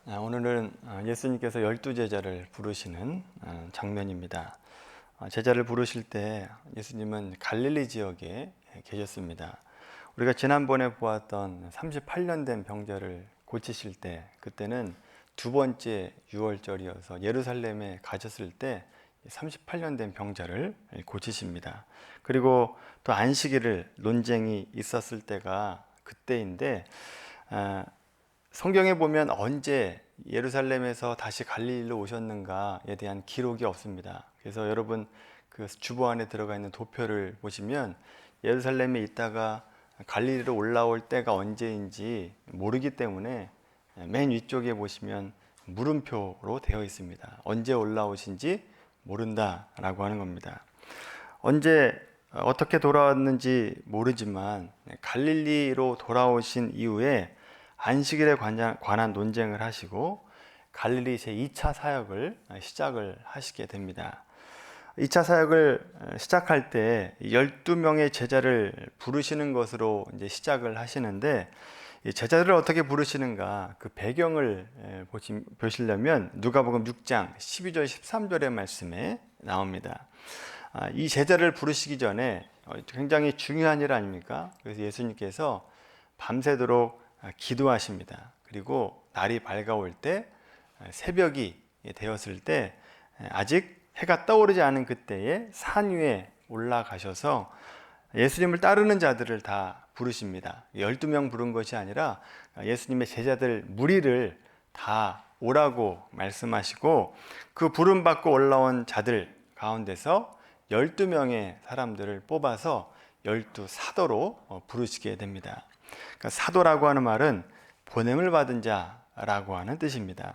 오늘은 예수님께서 12제자를 부르시는 장면입니다. 제자를 부르실 때 예수님은 갈릴리 지역에 계셨습니다. 우리가 지난번에 보았던 38년 된 병자를 고치실 때, 그때는 두 번째 유월절이어서 예루살렘에 가셨을 때 38년 된 병자를 고치십니다. 그리고 또 안식일을 논쟁이 있었을 때가 그때인데, 성경에 보면 언제 예루살렘에서 다시 갈릴리로 오셨는가에 대한 기록이 없습니다. 그래서 여러분 그 주보 안에 들어가 있는 도표를 보시면 예루살렘에 있다가 갈릴리로 올라올 때가 언제인지 모르기 때문에 맨 위쪽에 보시면 물음표로 되어 있습니다. 언제 올라오신지 모른다라고 하는 겁니다. 언제 어떻게 돌아왔는지 모르지만 갈릴리로 돌아오신 이후에 안식일에 관한 논쟁을 하시고 갈릴리 제2차 사역을 시작을 하시게 됩니다. 2차 사역을 시작할 때 12명의 제자를 부르시는 것으로 이제 시작을 하시는데, 제자들을 어떻게 부르시는가 그 배경을 보시려면 누가복음 6장 12절 13절의 말씀에 나옵니다. 이 제자를 부르시기 전에 굉장히 중요한 일 아닙니까? 그래서 예수님께서 밤새도록 기도하십니다. 그리고 날이 밝아올 때, 새벽이 되었을 때, 아직 해가 떠오르지 않은 그때에 산 위에 올라가셔서 예수님을 따르는 자들을 다 부르십니다. 12명 부른 것이 아니라 예수님의 제자들 무리를 다 오라고 말씀하시고, 그 부름 받고 올라온 자들 가운데서 12명의 사람들을 뽑아서 12사도로 부르시게 됩니다. 그러니까 사도라고 하는 말은 보냄을 받은 자라고 하는 뜻입니다.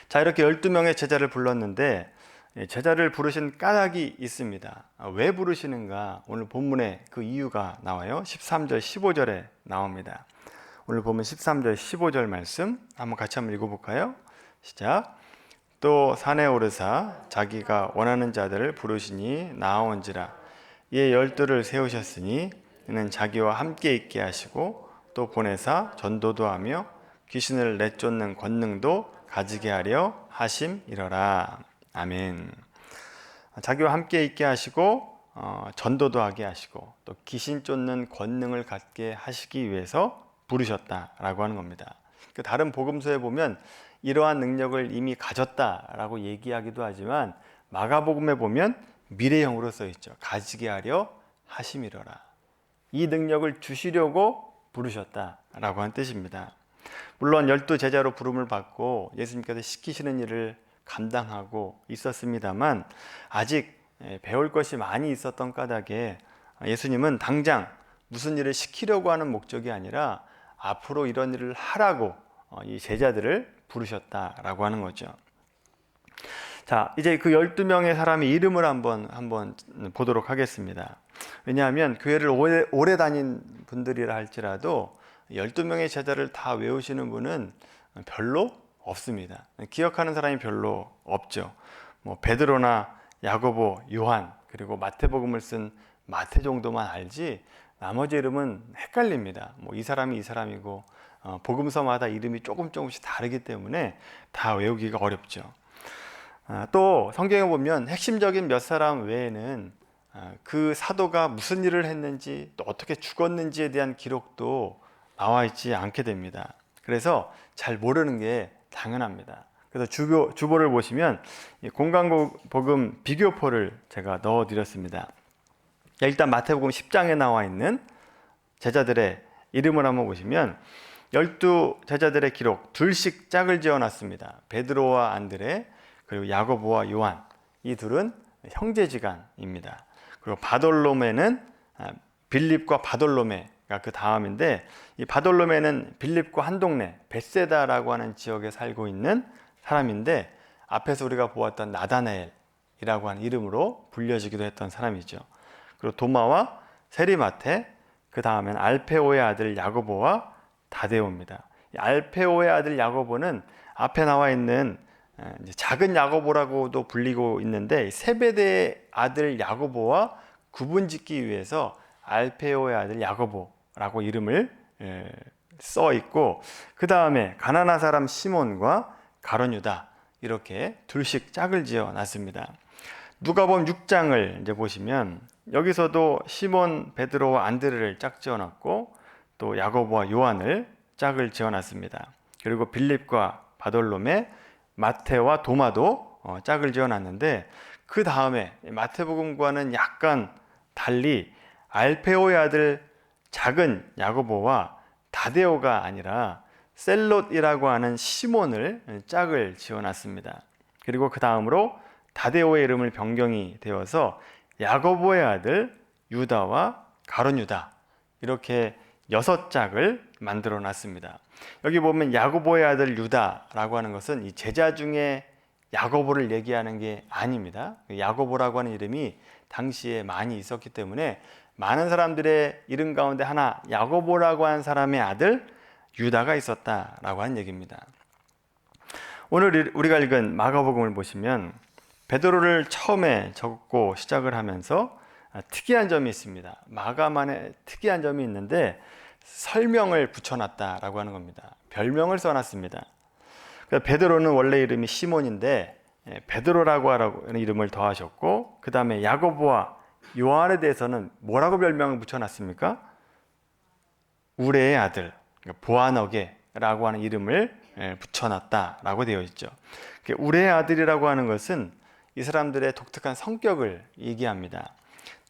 자, 이렇게 12명의 제자를 불렀는데 제자를 부르신 까닭이 있습니다. 왜 부르시는가? 오늘 본문에 그 이유가 나와요. 13절 15절에 나옵니다. 오늘 보면 13절 15절 말씀 한번 같이 한번 읽어볼까요? 시작. 또 산에 오르사 자기가 원하는 자들을 부르시니 나아온지라. 이에 12를 세우셨으니 이는 자기와 함께 있게 하시고 또 보내사 전도도 하며 귀신을 내쫓는 권능도 가지게 하려 하심이러라. 아멘. 자기와 함께 있게 하시고 전도도 하게 하시고 또 귀신 쫓는 권능을 갖게 하시기 위해서 부르셨다라고 하는 겁니다. 그 다른 복음서에 보면 이러한 능력을 이미 가졌다라고 얘기하기도 하지만 마가복음에 보면 미래형으로 써 있죠. 가지게 하려 하심이러라. 이 능력을 주시려고 부르셨다라고 하는 뜻입니다. 물론 12제자로 부름을 받고 예수님께서 시키시는 일을 감당하고 있었습니다만 아직 배울 것이 많이 있었던 까닭에 예수님은 당장 무슨 일을 시키려고 하는 목적이 아니라 앞으로 이런 일을 하라고 이 제자들을 부르셨다라고 하는 거죠. 자, 이제 그 12명의 사람의 이름을 한번 보도록 하겠습니다. 왜냐하면 교회를 오래 다닌 분들이라 할지라도 12명의 제자를 다 외우시는 분은 별로 없습니다. 기억하는 사람이 별로 없죠. 베드로나 야고보, 요한, 그리고 마태복음을 쓴 마태 정도만 알지 나머지 이름은 헷갈립니다. 이 사람이 이 사람이고 복음서마다 이름이 조금씩 다르기 때문에 다 외우기가 어렵죠. 또 성경에 보면 핵심적인 몇 사람 외에는 그 사도가 무슨 일을 했는지 또 어떻게 죽었는지에 대한 기록도 나와 있지 않게 됩니다. 그래서 잘 모르는 게 당연합니다. 그래서 주보를 보시면 공강복음 비교표를 제가 넣어 드렸습니다. 일단 마태복음 10장에 나와 있는 제자들의 이름을 한번 보시면 12제자들의 기록 둘씩 짝을 지어 놨습니다. 베드로와 안드레, 그리고 야고보와 요한, 이 둘은 형제지간입니다. 그리고 바돌로메는 빌립과 바돌로메가 그 다음인데, 이 바돌로메는 빌립과 한 동네 벳세다라고 하는 지역에 살고 있는 사람인데 앞에서 우리가 보았던 나다나엘이라고 하는 이름으로 불려지기도 했던 사람이죠. 그리고 도마와 세리마테, 그 다음엔 알페오의 아들 야고보와 다데오입니다. 알페오의 아들 야고보는 앞에 나와 있는 작은 야고보라고도 불리고 있는데 세베대의 아들 야고보와 구분짓기 위해서 알페오의 아들 야고보라고 이름을 써 있고, 그 다음에 가나안 사람 시몬과 가룟 유다 이렇게 둘씩 짝을 지어 놨습니다. 누가복음 6장을 이제 보시면 여기서도 시몬, 베드로와 안드레를 짝 지어 놨고, 또 야고보와 요한을 짝을 지어 놨습니다. 그리고 빌립과 바돌로메, 마테와 도마도 짝을 지어 놨는데, 그 다음에 마태복음과는 약간 달리 알페오의 아들 작은 야고보와 다데오가 아니라 셀롯이라고 하는 시몬을 짝을 지어 놨습니다. 그리고 그 다음으로 다데오의 이름을 변경이 되어서 야고보의 아들 유다와 가룟 유다 이렇게 6짝을 만들어 놨습니다. 여기 보면 야고보의 아들 유다라고 하는 것은 이 제자 중에 야고보를 얘기하는 게 아닙니다. 야고보라고 하는 이름이 당시에 많이 있었기 때문에 많은 사람들의 이름 가운데 하나, 야고보라고 하는 사람의 아들 유다가 있었다라고 하는 얘기입니다. 오늘 우리가 읽은 마가복음을 보시면 베드로를 처음에 적고 시작을 하면서 특이한 점이 있습니다. 마가만의 특이한 점이 있는데 설명을 붙여놨다라고 하는 겁니다. 별명을 써놨습니다. 베드로는 원래 이름이 시몬인데 베드로라고 하는 이름을 더하셨고, 그 다음에 야고보와 요한에 대해서는 뭐라고 별명을 붙여놨습니까? 우레의 아들, 보아너게라고 하는 이름을 붙여놨다라고 되어 있죠. 우레의 아들이라고 하는 것은 이 사람들의 독특한 성격을 얘기합니다.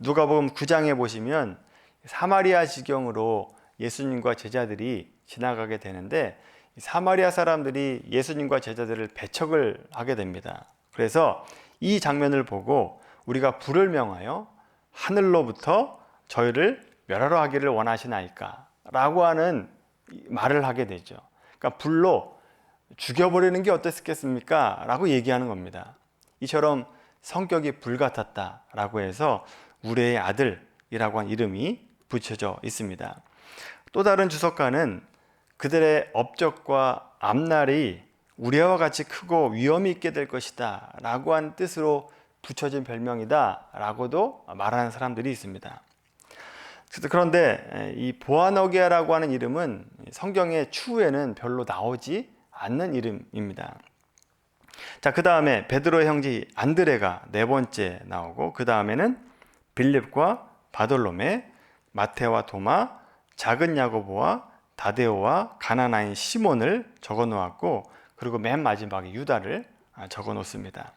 누가복음 9장에 보시면 사마리아 지경으로 예수님과 제자들이 지나가게 되는데, 사마리아 사람들이 예수님과 제자들을 배척을 하게 됩니다. 그래서 이 장면을 보고 우리가 불을 명하여 하늘로부터 저희를 멸하러 하기를 원하시나이까 라고 하는 말을 하게 되죠. 그러니까 불로 죽여버리는 게 어땠겠습니까? 라고 얘기하는 겁니다. 이처럼 성격이 불같았다라고 해서 우레의 아들이라고 한 이름이 붙여져 있습니다. 또 다른 주석가는 그들의 업적과 앞날이 우레와 같이 크고 위험이 있게 될 것이다 라고 한 뜻으로 붙여진 별명이다 라고도 말하는 사람들이 있습니다. 그런데 이 보아너게라고 하는 이름은 성경의 추후에는 별로 나오지 않는 이름입니다. 자, 그 다음에 베드로의 형제 안드레가 네 번째 나오고, 그 다음에는 빌립과 바돌로메, 마테와 도마, 작은 야고보와 다데오와 가나나인 시몬을 적어 놓았고, 그리고 맨 마지막에 유다를 적어 놓습니다.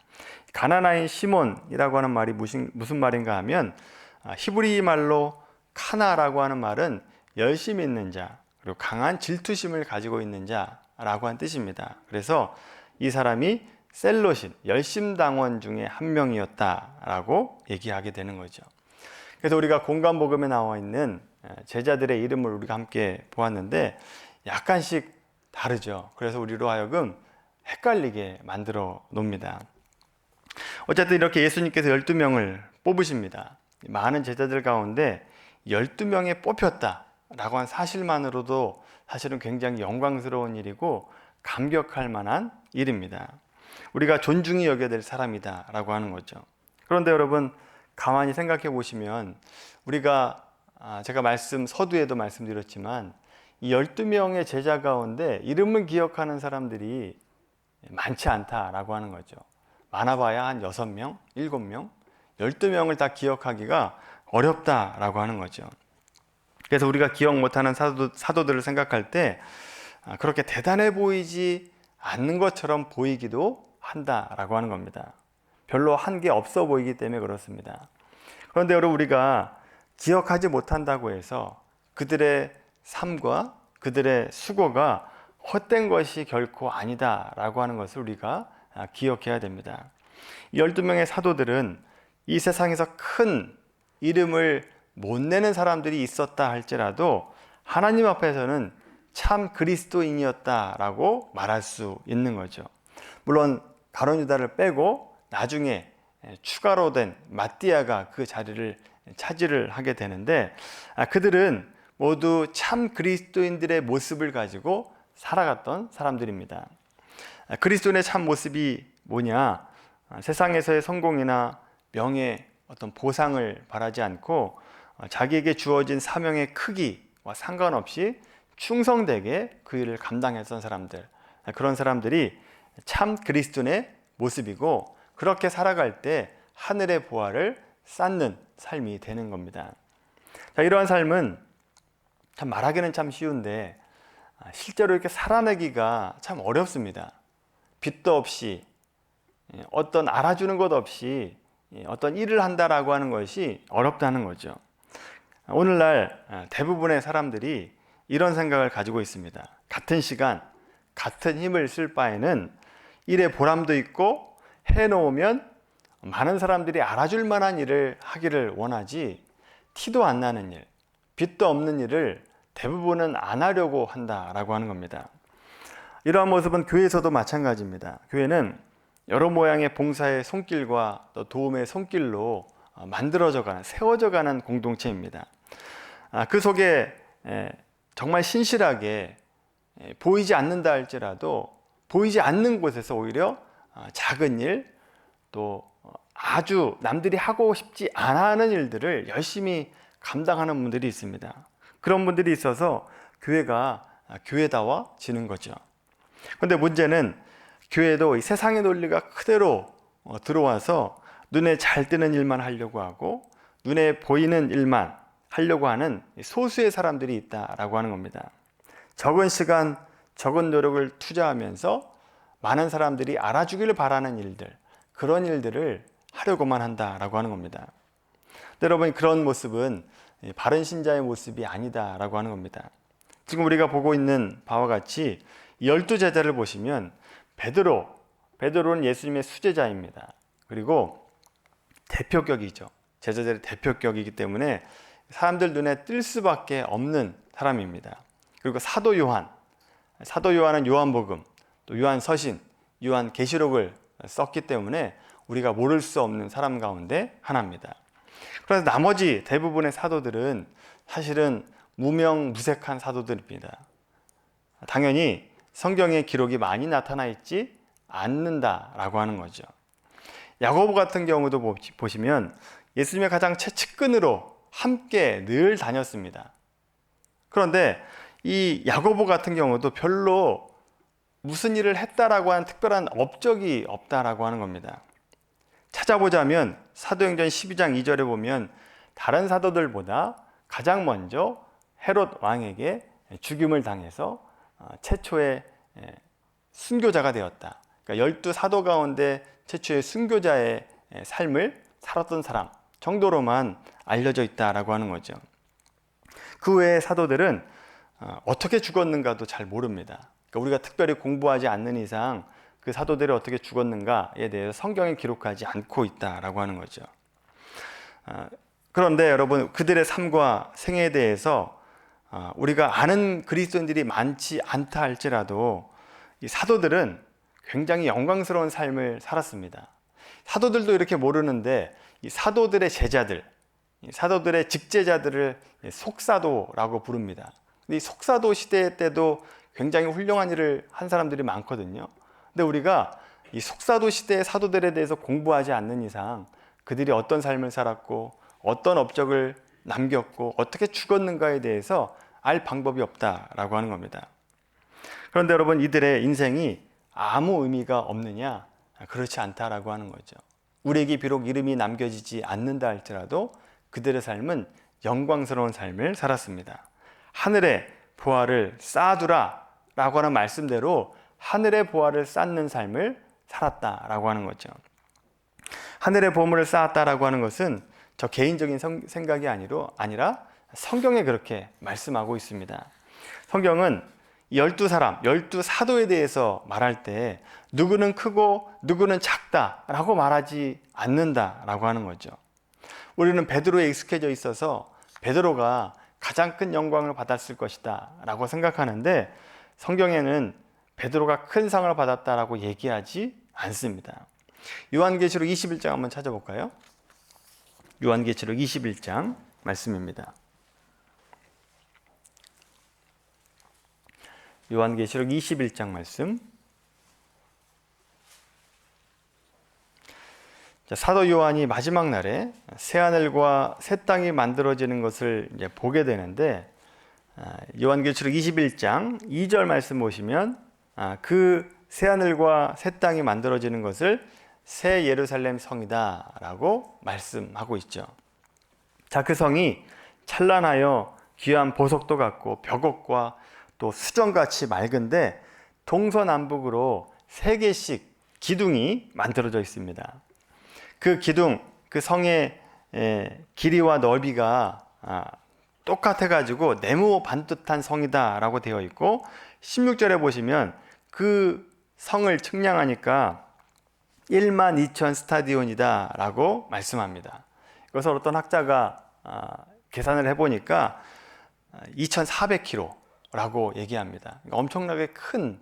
가나나인 시몬이라고 하는 말이 무슨 말인가 하면, 히브리 말로 카나라고 하는 말은 열심 있는 자, 그리고 강한 질투심을 가지고 있는 자라고 한 뜻입니다. 그래서 이 사람이 셀롯인 열심당원 중에 한 명이었다라고 얘기하게 되는 거죠. 그래서 우리가 공관복음에 나와 있는 제자들의 이름을 우리가 함께 보았는데 약간씩 다르죠. 그래서 우리로 하여금 헷갈리게 만들어 놓습니다. 어쨌든 이렇게 예수님께서 12명을 뽑으십니다. 많은 제자들 가운데 12명에 뽑혔다라고 한 사실만으로도 사실은 굉장히 영광스러운 일이고 감격할 만한 일입니다. 우리가 존중히 여겨야 될 사람이다라고 하는 거죠. 그런데 여러분, 가만히 생각해 보시면 우리가 제가 서두에도 말씀드렸지만 이 12명의 제자 가운데 이름을 기억하는 사람들이 많지 않다라고 하는 거죠. 많아봐야 한 6명, 7명, 12명을 다 기억하기가 어렵다라고 하는 거죠. 그래서 우리가 기억 못하는 사도들을 생각할 때 그렇게 대단해 보이지 않는 것처럼 보이기도 한다라고 하는 겁니다. 별로 한 게 없어 보이기 때문에 그렇습니다. 그런데 여러분, 우리가 기억하지 못한다고 해서 그들의 삶과 그들의 수고가 헛된 것이 결코 아니다라고 하는 것을 우리가 기억해야 됩니다. 12명의 사도들은 이 세상에서 큰 이름을 못 내는 사람들이 있었다 할지라도 하나님 앞에서는 참 그리스도인이었다라고 말할 수 있는 거죠. 물론 가룟 유다를 빼고 나중에 추가로 된 마띠아가 그 자리를 차지를 하게 되는데, 그들은 모두 참 그리스도인들의 모습을 가지고 살아갔던 사람들입니다. 그리스도인의 참 모습이 뭐냐? 세상에서의 성공이나 명예, 어떤 보상을 바라지 않고 자기에게 주어진 사명의 크기와 상관없이 충성되게 그 일을 감당했던 사람들, 그런 사람들이 참 그리스도인의 모습이고, 그렇게 살아갈 때 하늘의 보화를 쌓는 삶이 되는 겁니다. 자, 이러한 삶은 참 말하기는 참 쉬운데 실제로 이렇게 살아내기가 참 어렵습니다. 빚도 없이, 어떤 알아주는 것 없이 어떤 일을 한다라고 하는 것이 어렵다는 거죠. 오늘날 대부분의 사람들이 이런 생각을 가지고 있습니다. 같은 시간, 같은 힘을 쓸 바에는 일에 보람도 있고 해놓으면 많은 사람들이 알아줄 만한 일을 하기를 원하지, 티도 안 나는 일, 빚도 없는 일을 대부분은 안 하려고 한다라고 하는 겁니다. 이러한 모습은 교회에서도 마찬가지입니다. 교회는 여러 모양의 봉사의 손길과 또 도움의 손길로 만들어져가는, 세워져가는 공동체입니다. 그 속에 정말 신실하게 보이지 않는다 할지라도 보이지 않는 곳에서 오히려 작은 일, 또 아주 남들이 하고 싶지 않아 하는 일들을 열심히 감당하는 분들이 있습니다. 그런 분들이 있어서 교회가 교회다워지는 거죠. 그런데 문제는 교회도 이 세상의 논리가 그대로 들어와서 눈에 잘 띄는 일만 하려고 하고 눈에 보이는 일만 하려고 하는 소수의 사람들이 있다라고 하는 겁니다. 적은 시간, 적은 노력을 투자하면서 많은 사람들이 알아주기를 바라는 일들, 그런 일들을 하려고만 한다라고 하는 겁니다. 여러분, 그런 모습은 바른 신자의 모습이 아니다라고 하는 겁니다. 지금 우리가 보고 있는 바와 같이 12제자를 보시면 베드로는 예수님의 수제자입니다. 그리고 대표격이죠. 제자들의 대표격이기 때문에 사람들 눈에 띌 수밖에 없는 사람입니다. 그리고 사도 요한은 요한복음, 또 요한서신, 요한계시록을 썼기 때문에 우리가 모를 수 없는 사람 가운데 하나입니다. 그래서 나머지 대부분의 사도들은 사실은 무명무색한 사도들입니다. 당연히 성경에 기록이 많이 나타나 있지 않는다라고 하는 거죠. 야고보 같은 경우도 보시면 예수님의 가장 최측근으로 함께 늘 다녔습니다. 그런데 이 야고보 같은 경우도 별로 무슨 일을 했다라고 하는 특별한 업적이 없다라고 하는 겁니다. 찾아보자면 사도행전 12장 2절에 보면 다른 사도들보다 가장 먼저 헤롯 왕에게 죽임을 당해서 최초의 순교자가 되었다. 그러니까 12사도 가운데 최초의 순교자의 삶을 살았던 사람 정도로만 알려져 있다라고 하는 거죠. 그 외의 사도들은 어떻게 죽었는가도 잘 모릅니다. 그러니까 우리가 특별히 공부하지 않는 이상 그 사도들이 어떻게 죽었는가에 대해서 성경에 기록하지 않고 있다라고 하는 거죠. 그런데 여러분, 그들의 삶과 생애에 대해서 우리가 아는 그리스도인들이 많지 않다 할지라도 이 사도들은 굉장히 영광스러운 삶을 살았습니다. 사도들도 이렇게 모르는데 이 사도들의 제자들, 사도들의 직제자들을 속사도라고 부릅니다. 근데 이 속사도 시대 때도 굉장히 훌륭한 일을 한 사람들이 많거든요. 근데 우리가 이 속사도 시대의 사도들에 대해서 공부하지 않는 이상 그들이 어떤 삶을 살았고 어떤 업적을 남겼고 어떻게 죽었는가에 대해서 알 방법이 없다라고 하는 겁니다. 그런데 여러분, 이들의 인생이 아무 의미가 없느냐? 그렇지 않다라고 하는 거죠. 우리에게 비록 이름이 남겨지지 않는다 할지라도 그들의 삶은 영광스러운 삶을 살았습니다. 하늘의 보화를 쌓아두라 라고 하는 말씀대로 하늘의 보화를 쌓는 삶을 살았다라고 하는 거죠. 하늘의 보물을 쌓았다라고 하는 것은 저 개인적인 생각이 아니라 성경에 그렇게 말씀하고 있습니다. 성경은 12사람, 12사도에 대해서 말할 때 누구는 크고 누구는 작다라고 말하지 않는다라고 하는 거죠. 우리는 베드로에 익숙해져 있어서 베드로가 가장 큰 영광을 받았을 것이다 라고 생각하는데 성경에는 베드로가 큰 상을 받았다라고 얘기하지 않습니다. 요한계시록 21장 한번 찾아볼까요? 요한계시록 21장 말씀입니다. 요한계시록 21장 말씀. 사도 요한이 마지막 날에 새 하늘과 새 땅이 만들어지는 것을 이제 보게 되는데 요한계시록 21장 2절 말씀 보시면 그 새하늘과 새 땅이 만들어지는 것을 새 예루살렘 성이다 라고 말씀하고 있죠. 자, 그 성이 찬란하여 귀한 보석도 같고 벽옥과 또 수정같이 맑은데 동서남북으로 3개씩 기둥이 만들어져 있습니다. 그 기둥, 그 성의 길이와 넓이가 똑같아 가지고 네모 반듯한 성이다 라고 되어 있고 16절에 보시면 그 성을 측량하니까 12,000 스타디온이다 라고 말씀합니다. 이것을 어떤 학자가 계산을 해보니까 2,400km 라고 얘기합니다. 엄청나게 큰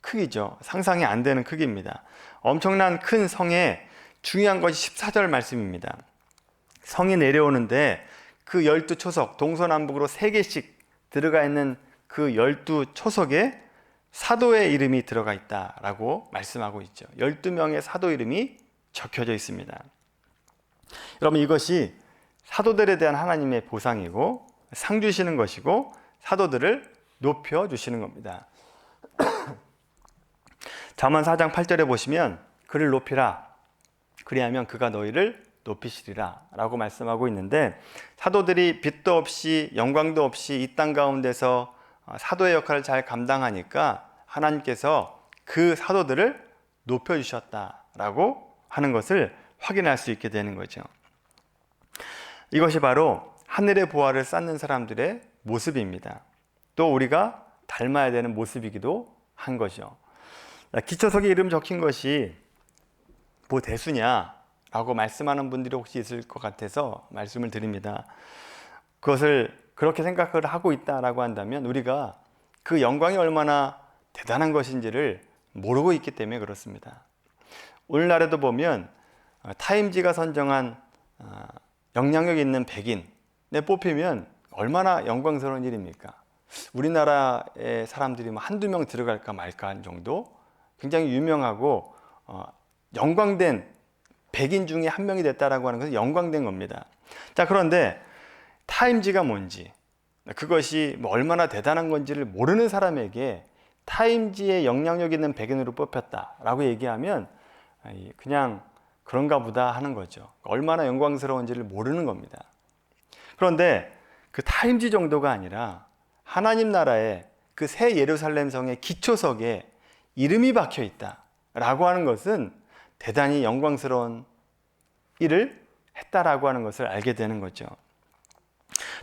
크기죠. 상상이 안 되는 크기입니다. 엄청난 큰 성에 중요한 것이 14절 말씀입니다. 성이 내려오는데 그 12초석 동서남북으로 3개씩 들어가 있는 그 12초석에 사도의 이름이 들어가 있다라고 말씀하고 있죠. 12명의 사도 이름이 적혀져 있습니다. 여러분, 이것이 사도들에 대한 하나님의 보상이고 상 주시는 것이고 사도들을 높여주시는 겁니다. 잠언 4장 8절에 보시면 그를 높이라 그리하면 그가 너희를 높이시리라 라고 말씀하고 있는데 사도들이 빛도 없이 영광도 없이 이 땅 가운데서 사도의 역할을 잘 감당하니까 하나님께서 그 사도들을 높여주셨다라고 하는 것을 확인할 수 있게 되는 거죠. 이것이 바로 하늘의 보화를 쌓는 사람들의 모습입니다. 또 우리가 닮아야 되는 모습이기도 한 거죠. 기초석에 이름 적힌 것이 뭐 대수냐라고 말씀하는 분들이 혹시 있을 것 같아서 말씀을 드립니다. 그것을 그렇게 생각을 하고 있다라고 한다면 우리가 그 영광이 얼마나 대단한 것인지를 모르고 있기 때문에 그렇습니다. 오늘날에도 보면 타임지가 선정한 영향력 있는 백인에 뽑히면 얼마나 영광스러운 일입니까? 우리나라의 사람들이 뭐 한두 명 들어갈까 말까 한 정도 굉장히 유명하고 영광된 백인 중에 한 명이 됐다라고 하는 것은 영광된 겁니다. 자, 그런데 타임지가 뭔지 그것이 뭐 얼마나 대단한 건지를 모르는 사람에게 타임지에 영향력 있는 백인으로 뽑혔다라고 얘기하면 그냥 그런가 보다 하는 거죠. 얼마나 영광스러운지를 모르는 겁니다. 그런데 그 타임지 정도가 아니라 하나님 나라의 그 새 예루살렘 성의 기초석에 이름이 박혀 있다라고 하는 것은 대단히 영광스러운 일을 했다라고 하는 것을 알게 되는 거죠.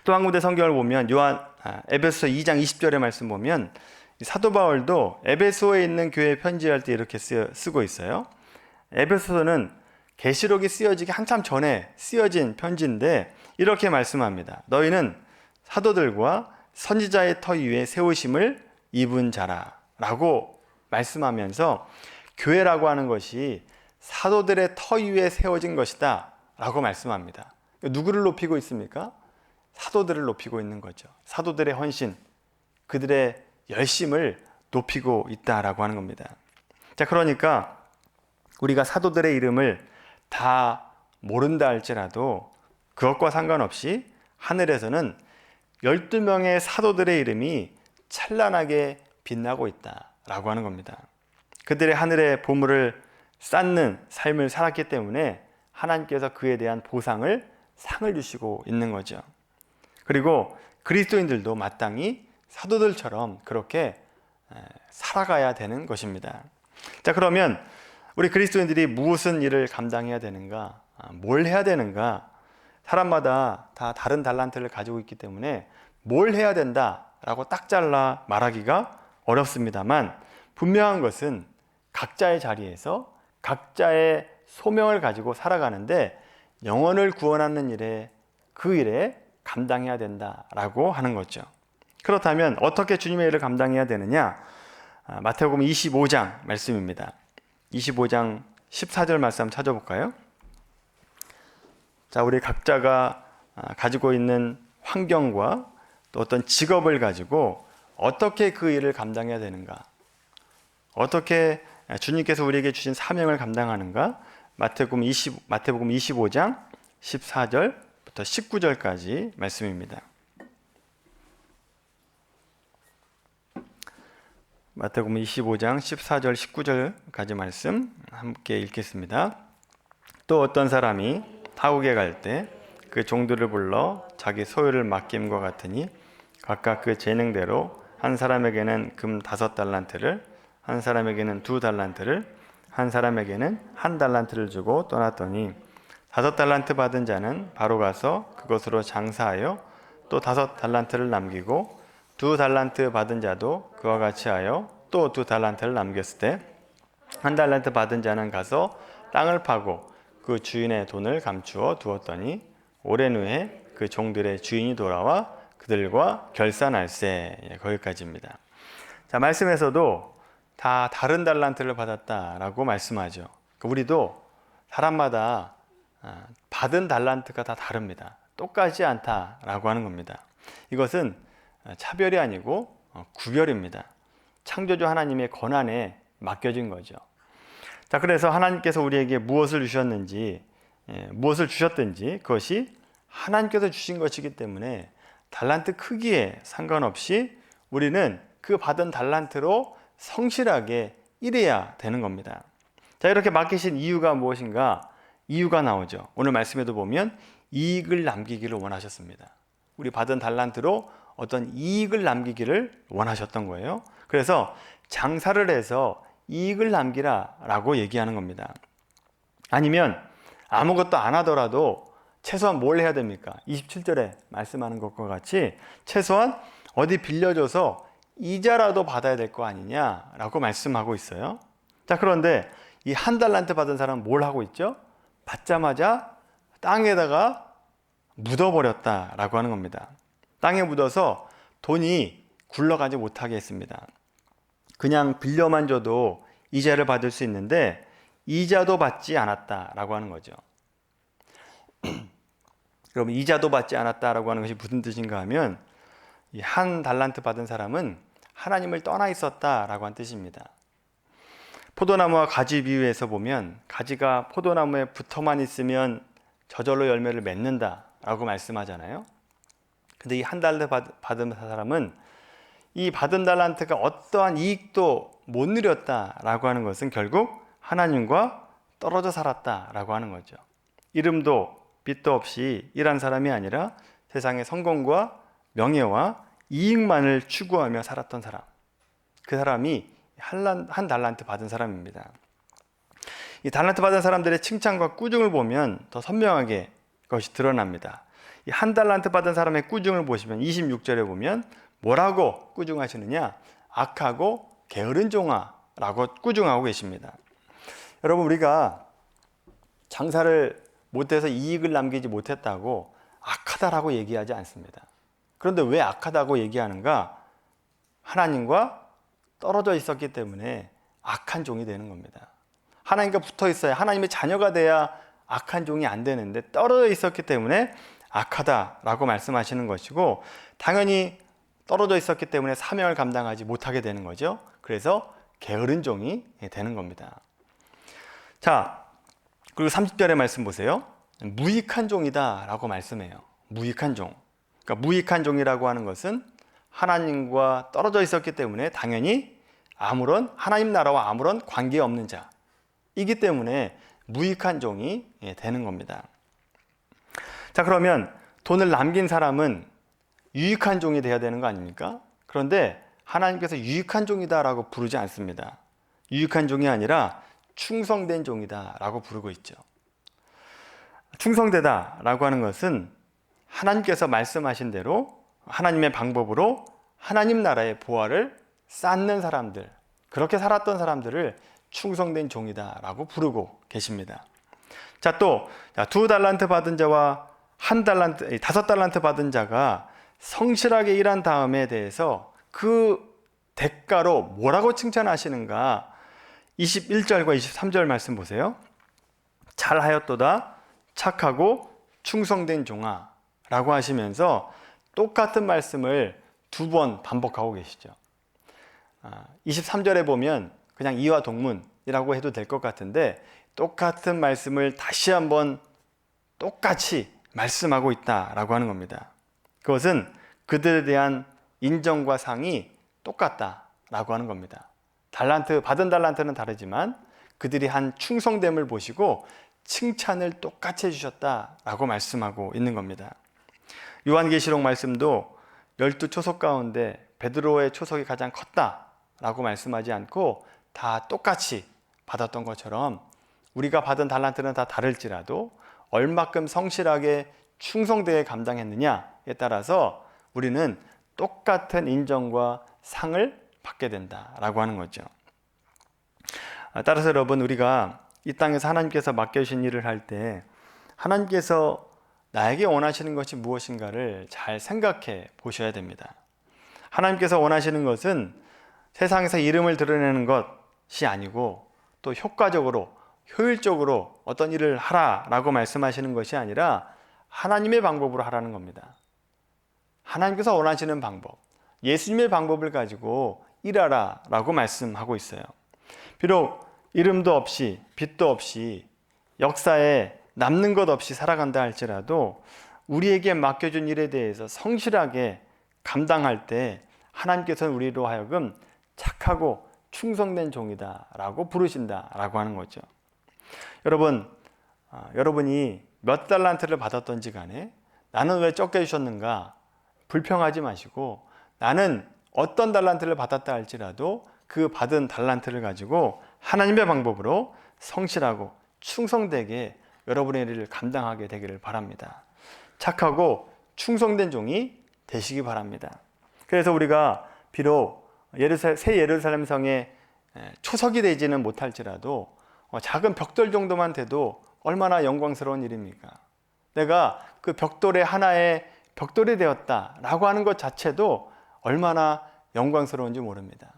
또 한 군데 성경을 보면 에베소서 2장 20절의 말씀 보면 사도 바울도 에베소에 있는 교회에 편지할 때 이렇게 쓰고 있어요. 에베소서는 계시록이 쓰여지기 한참 전에 쓰여진 편지인데 이렇게 말씀합니다. 너희는 사도들과 선지자의 터 위에 세우심을 입은 자라 라고 말씀하면서 교회라고 하는 것이 사도들의 터 위에 세워진 것이다 라고 말씀합니다. 누구를 높이고 있습니까? 사도들을 높이고 있는 거죠. 사도들의 헌신, 그들의 열심을 높이고 있다라고 하는 겁니다. 자, 그러니까 우리가 사도들의 이름을 다 모른다 할지라도 그것과 상관없이 하늘에서는 12명의 사도들의 이름이 찬란하게 빛나고 있다라고 하는 겁니다. 그들의 하늘의 보물을 쌓는 삶을 살았기 때문에 하나님께서 그에 대한 보상을 상을 주시고 있는 거죠. 그리고 그리스도인들도 마땅히 사도들처럼 그렇게 살아가야 되는 것입니다. 자, 그러면 우리 그리스도인들이 무슨 일을 감당해야 되는가? 뭘 해야 되는가? 사람마다 다 다른 달란트를 가지고 있기 때문에 뭘 해야 된다라고 딱 잘라 말하기가 어렵습니다만 분명한 것은 각자의 자리에서 각자의 소명을 가지고 살아가는데 영혼을 구원하는 일에 그 일에 감당해야 된다라고 하는 거죠. 그렇다면 어떻게 주님의 일을 감당해야 되느냐? 마태복음 25장 말씀입니다. 25장 14절 말씀 한번 찾아볼까요? 자, 우리 각자가 가지고 있는 환경과 또 어떤 직업을 가지고 어떻게 그 일을 감당해야 되는가? 어떻게 주님께서 우리에게 주신 사명을 감당하는가? 마태복음 25장 14절부터 19절까지 말씀입니다. 마태복음 25장 14절 19절까지 말씀 함께 읽겠습니다. 또 어떤 사람이 타국에 갈 때 그 종들을 불러 자기 소유를 맡김과 같으니 각각 그 재능대로 한 사람에게는 금 5달란트를, 한 사람에게는 2달란트를, 한 사람에게는 1달란트를 주고 떠났더니 5달란트 받은 자는 바로 가서 그것으로 장사하여 또 5달란트를 남기고 2달란트 받은 자도 그와 같이 하여 또 2달란트를 남겼을 때 1달란트 받은 자는 가서 땅을 파고 그 주인의 돈을 감추어 두었더니 오랜 후에 그 종들의 주인이 돌아와 그들과 결산할세. 거기까지입니다. 자, 말씀에서도 다 다른 달란트를 받았다라고 말씀하죠. 우리도 사람마다 받은 달란트가 다 다릅니다. 똑같지 않다라고 하는 겁니다. 이것은 차별이 아니고 구별입니다. 창조주 하나님의 권한에 맡겨진 거죠. 자, 그래서 하나님께서 우리에게 무엇을 주셨는지, 무엇을 주셨든지 그것이 하나님께서 주신 것이기 때문에 달란트 크기에 상관없이 우리는 그 받은 달란트로 성실하게 일해야 되는 겁니다. 자, 이렇게 맡기신 이유가 무엇인가? 이유가 나오죠. 오늘 말씀에도 보면 이익을 남기기를 원하셨습니다. 우리 받은 달란트로 어떤 이익을 남기기를 원하셨던 거예요. 그래서 장사를 해서 이익을 남기라라고 얘기하는 겁니다. 아니면 아무것도 안 하더라도 최소한 뭘 해야 됩니까? 27절에 말씀하는 것과 같이 최소한 어디 빌려줘서 이자라도 받아야 될 거 아니냐라고 말씀하고 있어요. 자, 그런데 이 1달란트 받은 사람은 뭘 하고 있죠? 받자마자 땅에다가 묻어버렸다라고 하는 겁니다. 땅에 묻어서 돈이 굴러가지 못하게 했습니다. 그냥 빌려만 줘도 이자를 받을 수 있는데 이자도 받지 않았다라고 하는 거죠. 그러면 이자도 받지 않았다라고 하는 것이 무슨 뜻인가 하면 이 1달란트 받은 사람은 하나님을 떠나 있었다라고 한 뜻입니다. 포도나무와 가지 비유에서 보면 가지가 포도나무에 붙어만 있으면 저절로 열매를 맺는다라고 말씀하잖아요. 근데 이 1달란트 받은 사람은 이 받은 달란트가 어떠한 이익도 못 누렸다라고 하는 것은 결국 하나님과 떨어져 살았다라고 하는 거죠. 이름도 빛도 없이 일한 사람이 아니라 세상의 성공과 명예와 이익만을 추구하며 살았던 사람, 그 사람이 1달란트 받은 사람입니다. 이 달란트 받은 사람들의 칭찬과 꾸중을 보면 더 선명하게 그것이 드러납니다. 이 1달란트 받은 사람의 꾸중을 보시면 26절에 보면 뭐라고 꾸중하시느냐? 악하고 게으른 종아라고 꾸중하고 계십니다. 여러분, 우리가 장사를 못해서 이익을 남기지 못했다고 악하다라고 얘기하지 않습니다. 그런데 왜 악하다고 얘기하는가? 하나님과 떨어져 있었기 때문에 악한 종이 되는 겁니다. 하나님과 붙어 있어야 하나님의 자녀가 돼야 악한 종이 안 되는데 떨어져 있었기 때문에 악하다라고 말씀하시는 것이고, 당연히 떨어져 있었기 때문에 사명을 감당하지 못하게 되는 거죠. 그래서 게으른 종이 되는 겁니다. 자, 그리고 30절의 말씀 보세요. 무익한 종이다 라고 말씀해요. 무익한 종. 그러니까 무익한 종이라고 하는 것은 하나님과 떨어져 있었기 때문에 당연히 하나님 나라와 아무런 관계없는 자이기 때문에 무익한 종이 되는 겁니다. 자, 그러면 돈을 남긴 사람은 유익한 종이 돼야 되는 거 아닙니까? 그런데 하나님께서 유익한 종이다 라고 부르지 않습니다. 유익한 종이 아니라 충성된 종이다 라고 부르고 있죠. 충성되다 라고 하는 것은 하나님께서 말씀하신 대로 하나님의 방법으로 하나님 나라의 보화를 쌓는 사람들, 그렇게 살았던 사람들을 충성된 종이다 라고 부르고 계십니다. 자, 또 2달란트 받은 자와 5달란트 받은 자가 성실하게 일한 다음에 대해서 그 대가로 뭐라고 칭찬하시는가? 21절과 23절 말씀 보세요. 잘하였도다 착하고 충성된 종아 라고 하시면서 똑같은 말씀을 2번 반복하고 계시죠. 23절에 보면 그냥 이와 동문이라고 해도 될 것 같은데 똑같은 말씀을 다시 한번 똑같이 말씀하고 있다라고 하는 겁니다. 그것은 그들에 대한 인정과 상이 똑같다 라고 하는 겁니다. 받은 달란트는 다르지만 그들이 한 충성됨을 보시고 칭찬을 똑같이 해주셨다라고 말씀하고 있는 겁니다. 요한계시록 말씀도 12초석 가운데 베드로의 초석이 가장 컸다라고 말씀하지 않고 다 똑같이 받았던 것처럼 우리가 받은 달란트는 다 다를지라도 얼마큼 성실하게 충성되게 감당했느냐에 따라서 우리는 똑같은 인정과 상을 받게 된다라고 하는 거죠. 따라서 여러분, 우리가 이 땅에서 하나님께서 맡겨주신 일을 할 때 하나님께서 나에게 원하시는 것이 무엇인가를 잘 생각해 보셔야 됩니다. 하나님께서 원하시는 것은 세상에서 이름을 드러내는 것이 아니고 또 효과적으로 효율적으로 어떤 일을 하라라고 말씀하시는 것이 아니라 하나님의 방법으로 하라는 겁니다. 하나님께서 원하시는 방법, 예수님의 방법을 가지고 일하라라고 말씀하고 있어요. 비록 이름도 없이 빛도 없이 역사에 남는 것 없이 살아간다 할지라도 우리에게 맡겨준 일에 대해서 성실하게 감당할 때 하나님께서는 우리로 하여금 착하고 충성된 종이다 라고 부르신다라고 하는 거죠. 여러분이 몇 달란트를 받았던지 간에 나는 왜 적게 주셨는가 불평하지 마시고, 나는 어떤 달란트를 받았다 할지라도 그 받은 달란트를 가지고 하나님의 방법으로 성실하고 충성되게 여러분의 일을 감당하게 되기를 바랍니다. 착하고 충성된 종이 되시기 바랍니다. 그래서 우리가 비록 새 예루살렘 성에 초석이 되지는 못할지라도 작은 벽돌 정도만 돼도 얼마나 영광스러운 일입니까? 내가 그 벽돌의 하나의 벽돌이 되었다라고 하는 것 자체도 얼마나 영광스러운지 모릅니다.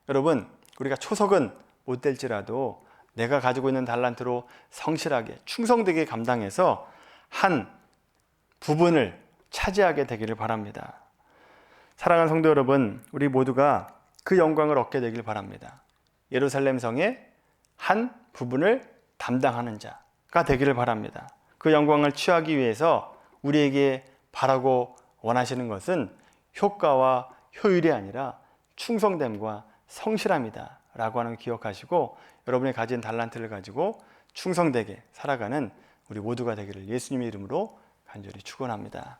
여러분, 우리가 초석은 못 될지라도 내가 가지고 있는 달란트로 성실하게 충성되게 감당해서 한 부분을 차지하게 되기를 바랍니다. 사랑하는 성도 여러분, 우리 모두가 그 영광을 얻게 되길 바랍니다. 예루살렘 성의 한 부분을 담당하는 자가 되기를 바랍니다. 그 영광을 취하기 위해서 우리에게 바라고 원하시는 것은 효과와 효율이 아니라 충성됨과 성실함이다 라고 하는 걸 기억하시고, 여러분이 가진 달란트를 가지고 충성되게 살아가는 우리 모두가 되기를 예수님의 이름으로 간절히 축원합니다.